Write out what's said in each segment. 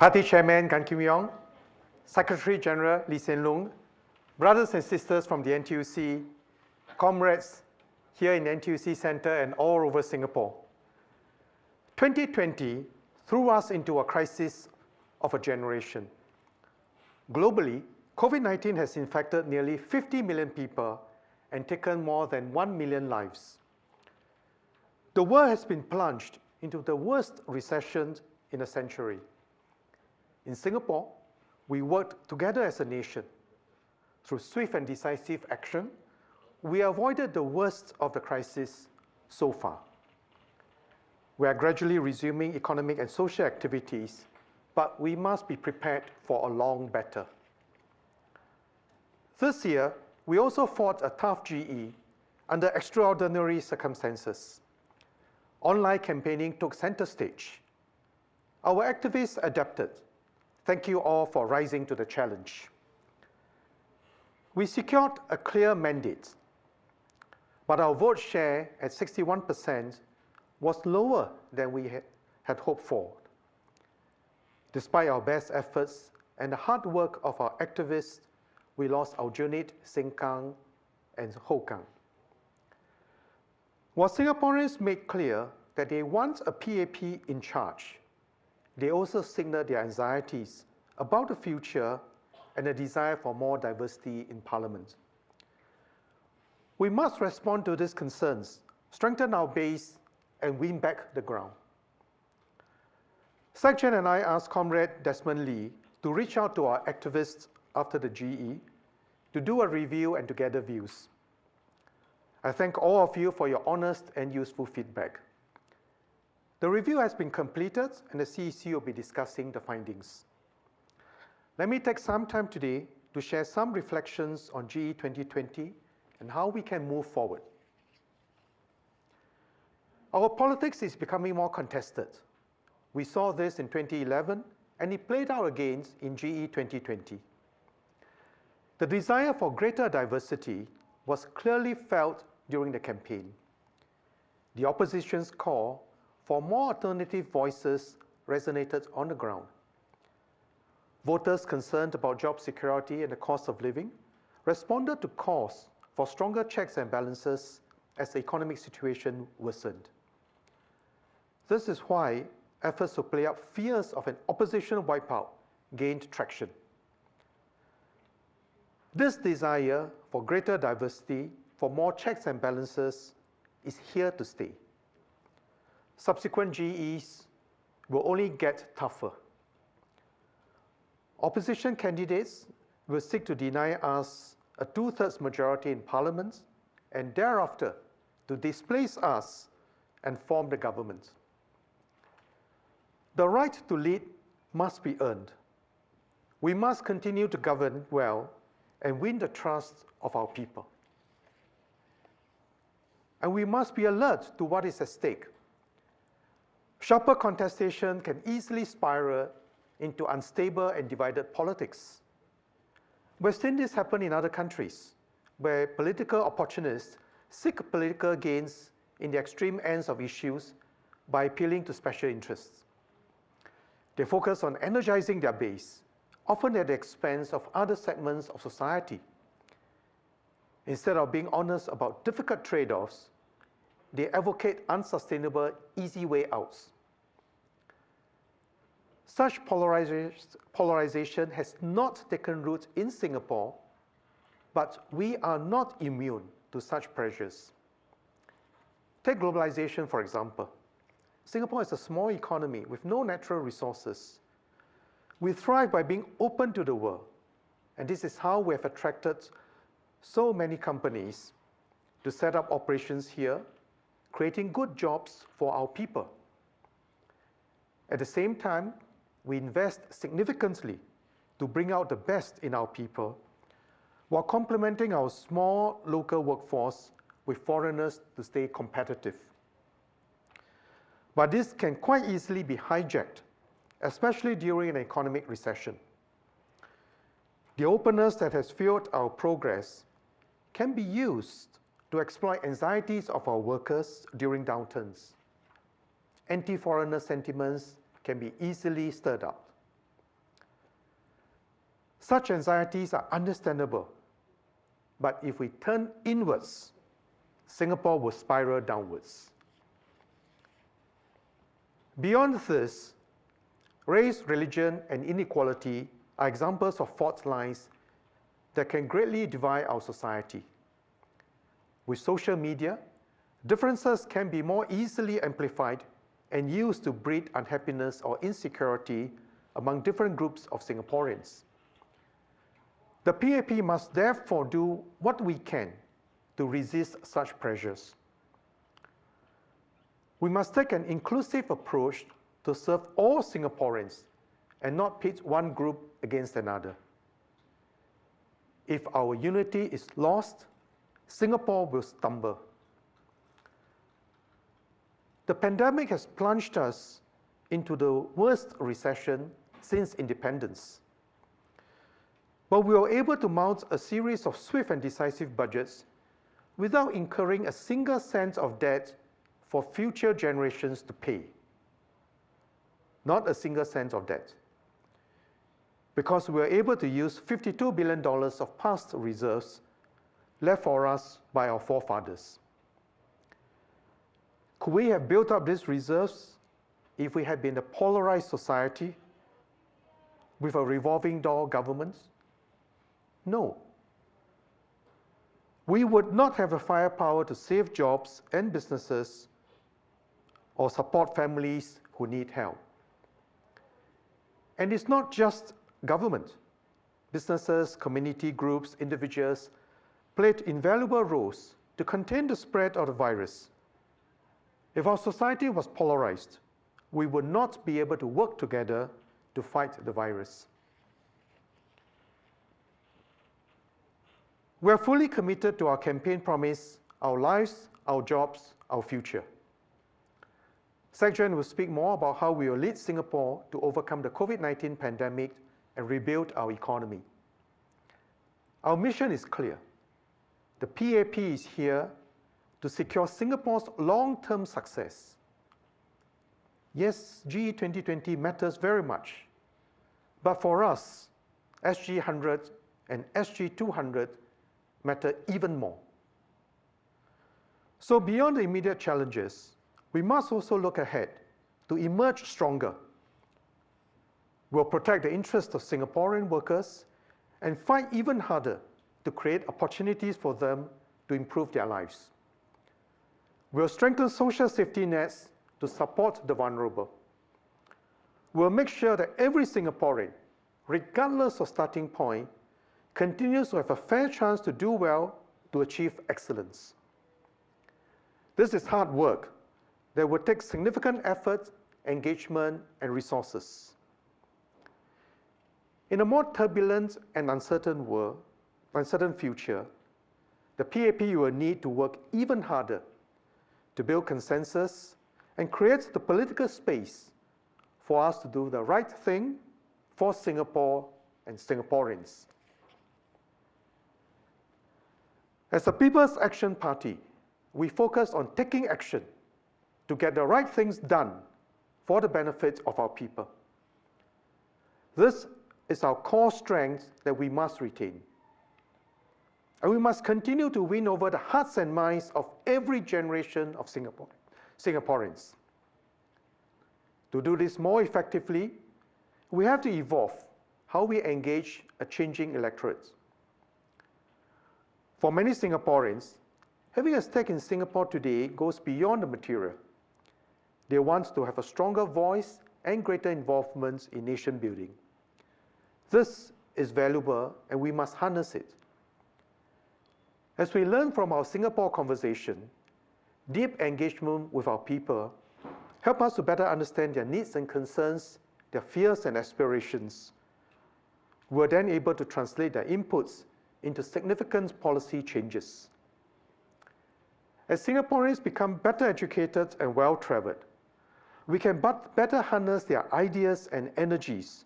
Party Chairman Gan Kim Yong, Secretary General Lee Hsien Loong, brothers and sisters from the NTUC, comrades here in the NTUC Center and all over Singapore. 2020 threw us into a crisis of a generation. Globally, COVID-19 has infected nearly 50 million people and taken more than 1 million lives. The world has been plunged into the worst recession in a century. In Singapore, we worked together as a nation. Through swift and decisive action, we avoided the worst of the crisis so far. We are gradually resuming economic and social activities, but we must be prepared for a long battle. This year, we also fought a tough GE under extraordinary circumstances. Online campaigning took center stage. Our activists adapted. Thank you all for rising to the challenge. We secured a clear mandate, but our vote share at 61% was lower than we had hoped for. Despite our best efforts and the hard work of our activists, we lost Aljunied, Sengkang, and Hougang. While Singaporeans made clear that they want a PAP in charge, they also signaled their anxieties about the future and a desire for more diversity in Parliament. We must respond to these concerns, strengthen our base, and win back the ground. Sec-Gen and I asked Comrade Desmond Lee to reach out to our activists after the GE to do a review and to gather views. I thank all of you for your honest and useful feedback. The review has been completed and the CEC will be discussing the findings. Let me take some time today to share some reflections on GE 2020 and how we can move forward. Our politics is becoming more contested. We saw this in 2011 and it played out again in GE 2020. The desire for greater diversity was clearly felt during the campaign. The opposition's call for more alternative voices resonated on the ground. Voters concerned about job security and the cost of living responded to calls for stronger checks and balances as the economic situation worsened. This is why efforts to play up fears of an opposition wipeout gained traction. This desire for greater diversity, for more checks and balances, is here to stay. Subsequent GEs will only get tougher. Opposition candidates will seek to deny us a 2/3 majority in Parliament and thereafter to displace us and form the government. The right to lead must be earned. We must continue to govern well and win the trust of our people. And we must be alert to what is at stake. Sharper contestation can easily spiral into unstable and divided politics. We've seen this happen in other countries, where political opportunists seek political gains in the extreme ends of issues by appealing to special interests. They focus on energizing their base, often at the expense of other segments of society. Instead of being honest about difficult trade-offs, they advocate unsustainable, easy way outs. Such polarization has not taken root in Singapore, but we are not immune to such pressures. Take globalization, for example. Singapore is a small economy with no natural resources. We thrive by being open to the world, and this is how we have attracted so many companies to set up operations here, creating good jobs for our people. At the same time, we invest significantly to bring out the best in our people while complementing our small local workforce with foreigners to stay competitive. But this can quite easily be hijacked, especially during an economic recession. The openness that has fueled our progress can be used to exploit anxieties of our workers during downturns. Anti-foreigner sentiments can be easily stirred up. Such anxieties are understandable, but if we turn inwards, Singapore will spiral downwards. Beyond this, race, religion, and inequality are examples of fault lines that can greatly divide our society. With social media, differences can be more easily amplified and used to breed unhappiness or insecurity among different groups of Singaporeans. The PAP must therefore do what we can to resist such pressures. We must take an inclusive approach to serve all Singaporeans and not pit one group against another. If our unity is lost, Singapore will stumble. The pandemic has plunged us into the worst recession since independence. But we were able to mount a series of swift and decisive budgets without incurring a single cent of debt for future generations to pay. Not a single cent of debt. Because we were able to use $52 billion of past reserves left for us by our forefathers. Could we have built up these reserves if we had been a polarized society with a revolving door government? No. We would not have the firepower to save jobs and businesses or support families who need help. And it's not just government. Businesses, community groups, individuals played invaluable roles to contain the spread of the virus. If our society was polarized, we would not be able to work together to fight the virus. We are fully committed to our campaign promise, our lives, our jobs, our future. Secretary will speak more about how we will lead Singapore to overcome the COVID-19 pandemic and rebuild our economy. Our mission is clear. The PAP is here to secure Singapore's long-term success. Yes, GE 2020 matters very much, but for us, SG 100 and SG 200 matter even more. So beyond the immediate challenges, we must also look ahead to emerge stronger. We'll protect the interests of Singaporean workers and fight even harder to create opportunities for them to improve their lives. We'll strengthen social safety nets to support the vulnerable. We'll make sure that every Singaporean, regardless of starting point, continues to have a fair chance to do well to achieve excellence. This is hard work that will take significant effort, engagement, and resources. In a more turbulent and uncertain future, the PAP will need to work even harder to build consensus and create the political space for us to do the right thing for Singapore and Singaporeans. As a People's Action Party, we focus on taking action to get the right things done for the benefit of our people. This is our core strength that we must retain. And we must continue to win over the hearts and minds of every generation of Singaporeans. To do this more effectively, we have to evolve how we engage a changing electorate. For many Singaporeans, having a stake in Singapore today goes beyond the material. They want to have a stronger voice and greater involvement in nation building. This is valuable and we must harness it. As we learn from our Singapore conversation, deep engagement with our people help us to better understand their needs and concerns, their fears and aspirations. We are then able to translate their inputs into significant policy changes. As Singaporeans become better educated and well-traveled, we can better harness their ideas and energies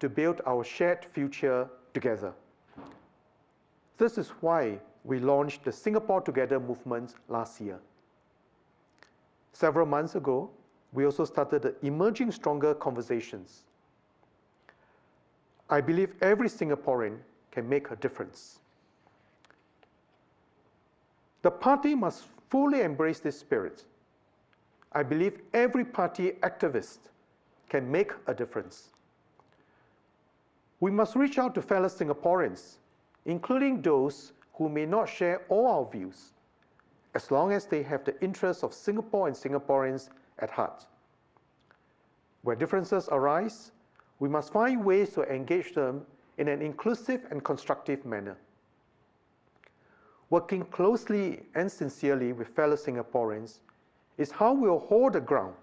to build our shared future together. This is why we launched the Singapore Together movement last year. Several months ago, we also started the Emerging Stronger conversations. I believe every Singaporean can make a difference. The party must fully embrace this spirit. I believe every party activist can make a difference. We must reach out to fellow Singaporeans, including those who may not share all our views, as long as they have the interests of Singapore and Singaporeans at heart. Where differences arise, we must find ways to engage them in an inclusive and constructive manner. Working closely and sincerely with fellow Singaporeans is how we will hold the ground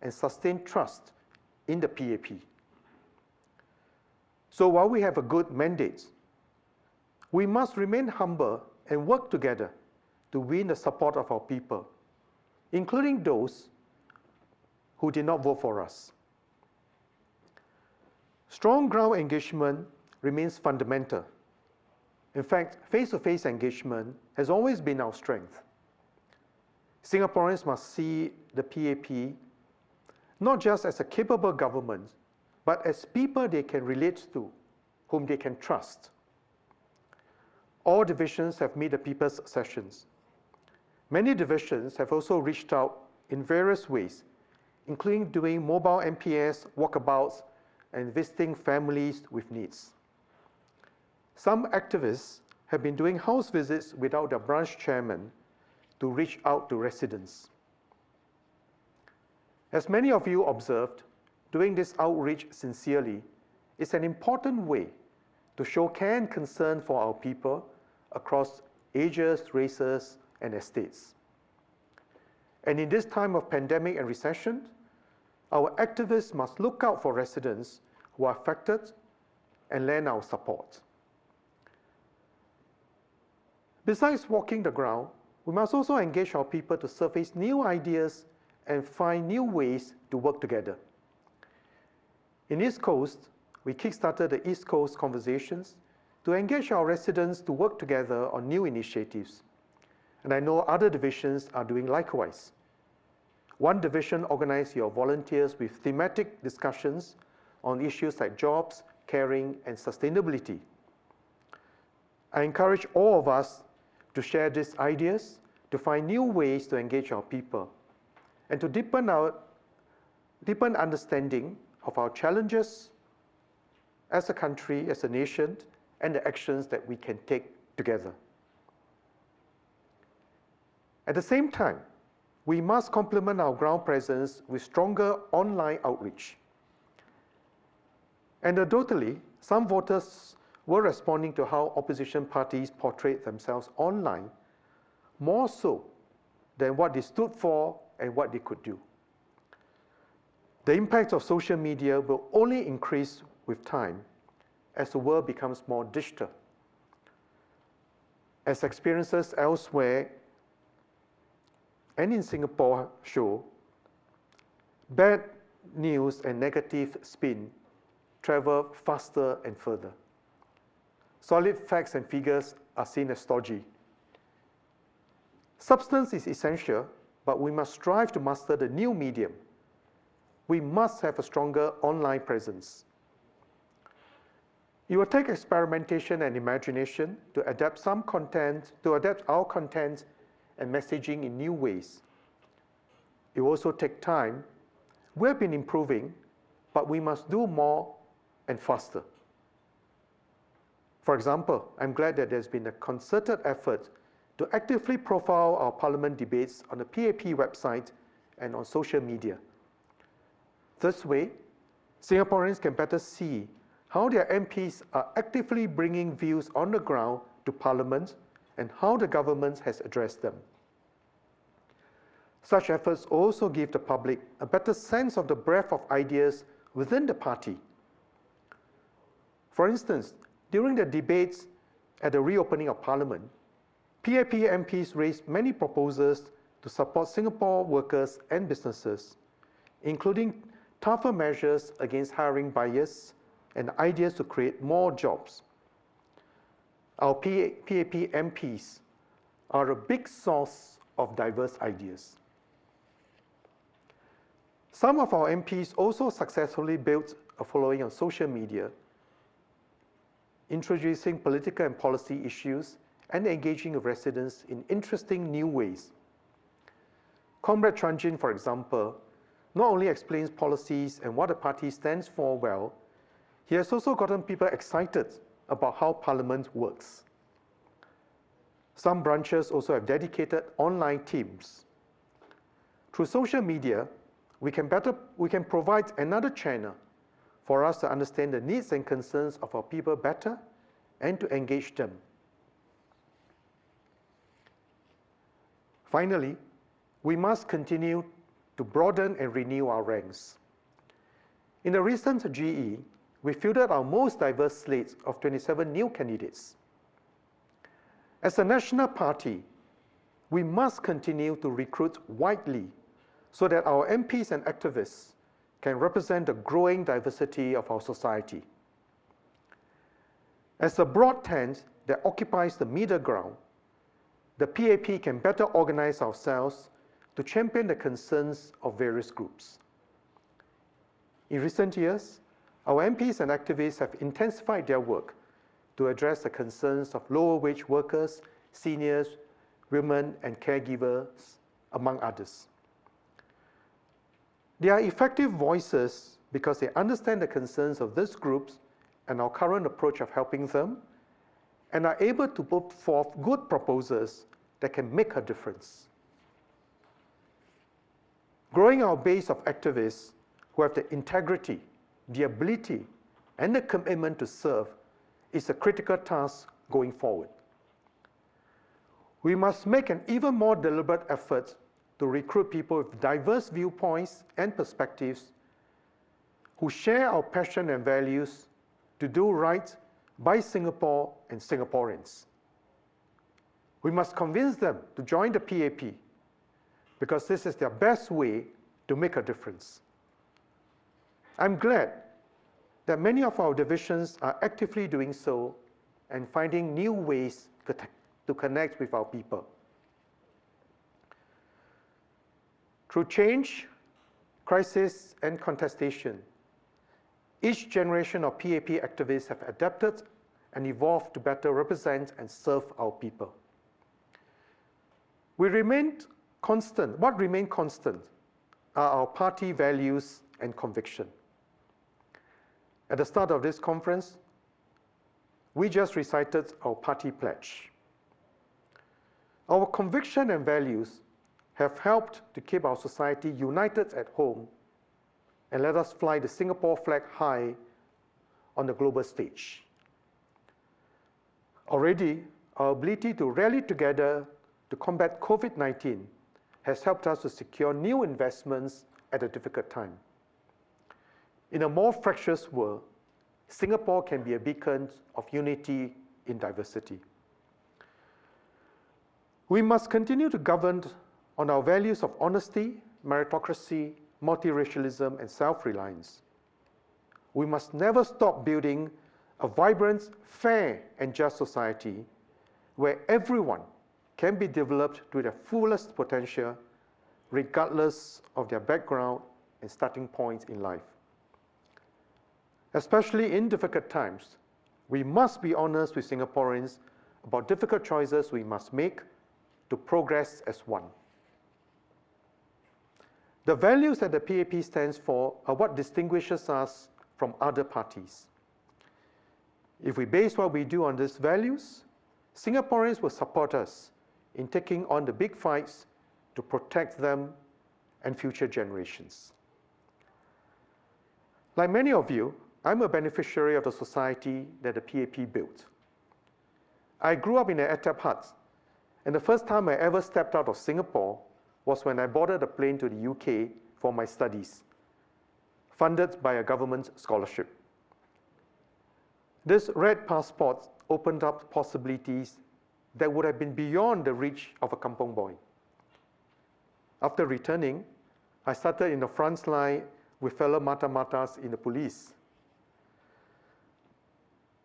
and sustain trust in the PAP. So while we have a good mandate, we must remain humble and work together to win the support of our people, including those who did not vote for us. Strong ground engagement remains fundamental. In fact, face-to-face engagement has always been our strength. Singaporeans must see the PAP not just as a capable government, but as people they can relate to, whom they can trust. All divisions have made the people's sessions. Many divisions have also reached out in various ways, including doing mobile MPS walkabouts and visiting families with needs. Some activists have been doing house visits without their branch chairman to reach out to residents. As many of you observed, doing this outreach sincerely is an important way to show care and concern for our people across ages, races, and estates. And in this time of pandemic and recession, our activists must look out for residents who are affected and lend our support. Besides walking the ground, we must also engage our people to surface new ideas and find new ways to work together. In East Coast, we kickstarted the East Coast Conversations to engage our residents to work together on new initiatives. And I know other divisions are doing likewise. One division organized your volunteers with thematic discussions on issues like jobs, caring, and sustainability. I encourage all of us to share these ideas, to find new ways to engage our people, and to deepen understanding of our challenges as a country, as a nation, and the actions that we can take together. At the same time, we must complement our ground presence with stronger online outreach. Anecdotally, some voters were responding to how opposition parties portrayed themselves online, more so than what they stood for and what they could do. The impact of social media will only increase with time as the world becomes more digital. As experiences elsewhere and in Singapore show, bad news and negative spin travel faster and further. Solid facts and figures are seen as stodgy. Substance is essential, but we must strive to master the new medium. We must have a stronger online presence. It will take experimentation and imagination to adapt our content and messaging in new ways. It will also take time. We have been improving, but we must do more and faster. For example, I'm glad that there's been a concerted effort to actively profile our parliament debates on the PAP website and on social media. This way, Singaporeans can better see how their MPs are actively bringing views on the ground to Parliament and how the government has addressed them. Such efforts also give the public a better sense of the breadth of ideas within the party. For instance, during the debates at the reopening of Parliament, PAP MPs raised many proposals to support Singapore workers and businesses, including tougher measures against hiring bias and ideas to create more jobs. Our PAP MPs are a big source of diverse ideas. Some of our MPs also successfully built a following on social media introducing political and policy issues, and engaging with residents in interesting new ways. Comrade Tranjin, for example, not only explains policies and what the party stands for well, he has also gotten people excited about how Parliament works. Some branches also have dedicated online teams. Through social media, we can provide another channel for us to understand the needs and concerns of our people better and to engage them. Finally, we must continue to broaden and renew our ranks. In the recent GE, we fielded our most diverse slate of 27 new candidates. As a national party, we must continue to recruit widely so that our MPs and activists can represent the growing diversity of our society. As a broad tent that occupies the middle ground, the PAP can better organize ourselves to champion the concerns of various groups. In recent years, our MPs and activists have intensified their work to address the concerns of lower wage workers, seniors, women, and caregivers, among others. They are effective voices because they understand the concerns of these groups and our current approach of helping them, and are able to put forth good proposals that can make a difference. Growing our base of activists who have the integrity, the ability, and the commitment to serve is a critical task going forward. We must make an even more deliberate effort to recruit people with diverse viewpoints and perspectives who share our passion and values to do right by Singapore and Singaporeans. We must convince them to join the PAP because this is their best way to make a difference. I'm glad that many of our divisions are actively doing so and finding new ways to connect with our people. Through change, crisis, and contestation, each generation of PAP activists have adapted and evolved to better represent and serve our people. What remained constant are our party values and conviction. At the start of this conference, we just recited our party pledge. Our conviction and values have helped to keep our society united at home and let us fly the Singapore flag high on the global stage. Already, our ability to rally together to combat COVID-19 has helped us to secure new investments at a difficult time. In a more fractious world, Singapore can be a beacon of unity in diversity. We must continue to govern on our values of honesty, meritocracy, multiracialism, and self-reliance. We must never stop building a vibrant, fair, and just society where everyone can be developed to their fullest potential, regardless of their background and starting points in life. Especially in difficult times, we must be honest with Singaporeans about difficult choices we must make to progress as one. The values that the PAP stands for are what distinguishes us from other parties. If we base what we do on these values, Singaporeans will support us in taking on the big fights to protect them and future generations. Like many of you, I'm a beneficiary of the society that the PAP built. I grew up in an atap hut, and the first time I ever stepped out of Singapore was when I boarded a plane to the UK for my studies, funded by a government scholarship. This red passport opened up possibilities that would have been beyond the reach of a kampong boy. After returning, I started in the front line with fellow mata-matas in the police.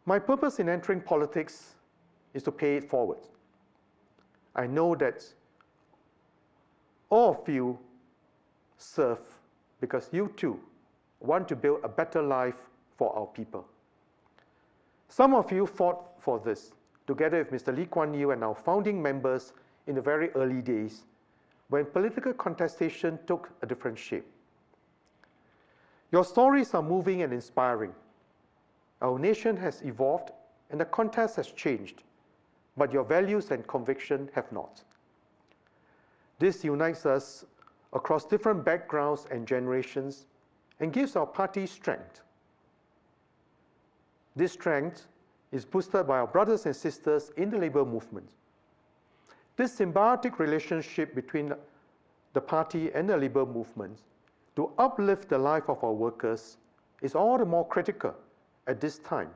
My purpose in entering politics is to pay it forward. I know that all of you serve because you too want to build a better life for our people. Some of you fought for this, together with Mr. Lee Kuan Yew and our founding members in the very early days, when political contestation took a different shape. Your stories are moving and inspiring. Our nation has evolved and the contest has changed, but your values and conviction have not. This unites us across different backgrounds and generations and gives our party strength. This strength is boosted by our brothers and sisters in the labor movement. This symbiotic relationship between the party and the labor movement to uplift the life of our workers is all the more critical at this time,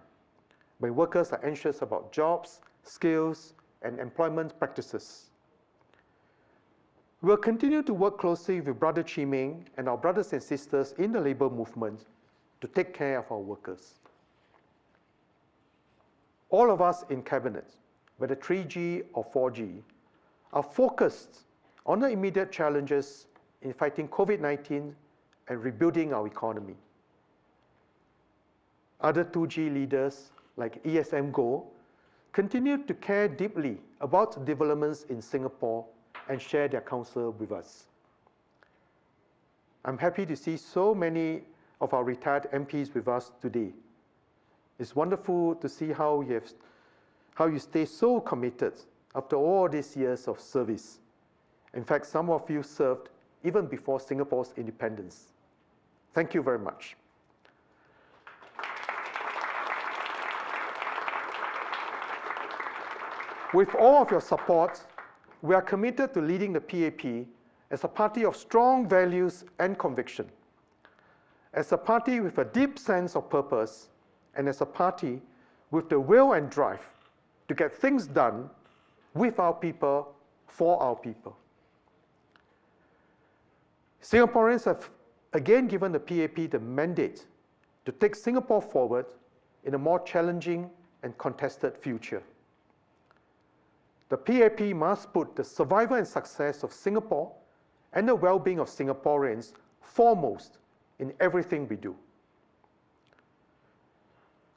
when workers are anxious about jobs, skills, and employment practices. We'll continue to work closely with Brother Chi Meng and our brothers and sisters in the labor movement to take care of our workers. All of us in Cabinet, whether 3G or 4G, are focused on the immediate challenges in fighting COVID-19 and rebuilding our economy. Other 2G leaders, like ESM Go, continue to care deeply about developments in Singapore and share their counsel with us. I'm happy to see so many of our retired MPs with us today. It's wonderful to see how you stay so committed after all these years of service. In fact, some of you served even before Singapore's independence. Thank you very much. With all of your support, we are committed to leading the PAP as a party of strong values and conviction, as a party with a deep sense of purpose, and as a party with the will and drive to get things done with our people, for our people. Singaporeans have again given the PAP the mandate to take Singapore forward in a more challenging and contested future. The PAP must put the survival and success of Singapore and the well-being of Singaporeans foremost in everything we do.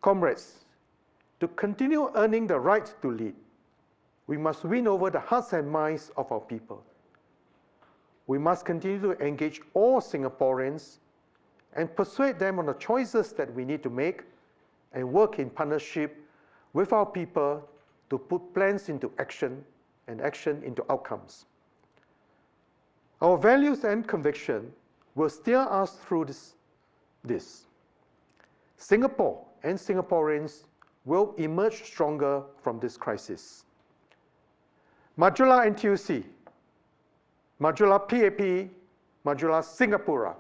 Comrades, to continue earning the right to lead, we must win over the hearts and minds of our people. We must continue to engage all Singaporeans and persuade them on the choices that we need to make and work in partnership with our people to put plans into action and action into outcomes. Our values and conviction will steer us through this. Singapore and Singaporeans will emerge stronger from this crisis. Majulah NTUC, Majulah PAP, Majulah Singapura.